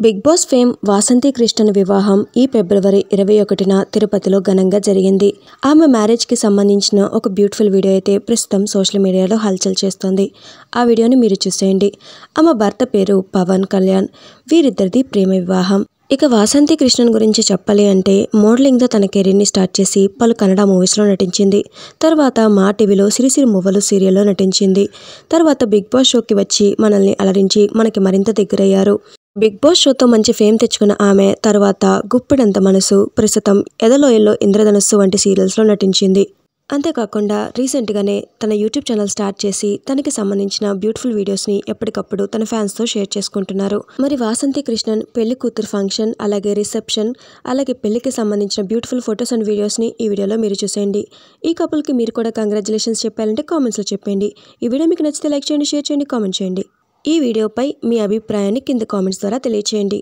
Big Boss fame Vasanthi Krishnan వివాహం ఈ ఫిబ్రవరి 21న తిరుపతిలో ఘనంగా జరిగింది. ఆమె మ్యారేజ్కి సంబంధించిన ఒక బ్యూటిఫుల్ వీడియో అయితే ప్రస్తుతం సోషల్ మీడియాలో హల్చల్ చేస్తోంది. ఆ వీడియోని మీరు చూసేయండి. ఆమె భర్త పేరు పవన్ కళ్యాణ్. వీరిద్దరిది ప్రేమ వివాహం. ఇక వాసంతి కృష్ణన్ గురించి చెప్పాలి అంటే మోడలింగ్తో తన కెరీర్ని స్టార్ట్ చేసి పలు కన్నడ మూవీస్లో నటించింది. తర్వాత మా టీవీలో సిరిసిరి మువ్వలు సీరియల్లో నటించింది. తర్వాత బిగ్ బాస్ షోకి వచ్చి మనల్ని అలరించి మనకి మరింత దగ్గరయ్యారు. బిగ్ బాస్ షోతో మంచి ఫేమ్ తెచ్చుకున్న ఆమె తర్వాత గుప్పెడంత మనసు, ప్రస్తుతం ఎదలోయల్లో ఇంద్రధనుస్సు వంటి సీరియల్స్లో నటించింది. అంతేకాకుండా రీసెంట్గానే తన యూట్యూబ్ ఛానల్ స్టార్ట్ చేసి తనకి సంబంధించిన బ్యూటిఫుల్ వీడియోస్ని ఎప్పటికప్పుడు తన ఫ్యాన్స్తో షేర్ చేసుకుంటున్నారు. మరి వాసంతి కృష్ణన్ పెళ్లి కూతురు ఫంక్షన్, అలాగే రిసెప్షన్, అలాగే పెళ్లికి సంబంధించిన బ్యూటిఫుల్ ఫొటోస్ అండ్ వీడియోస్ని ఈ వీడియోలో మీరు చూసేయండి. ఈ కపుల్కి మీరు కూడా కంగ్రాచులేషన్స్ చెప్పాలంటే కామెంట్స్లో చెప్పండి. ఈ వీడియో మీకు నచ్చితే లైక్ చేయండి, షేర్ చేయండి, కామెంట్ చేయండి. ఈ వీడియోపై మీ అభిప్రాయాన్ని కింద కామెంట్స్ ద్వారా తెలియచేయండి.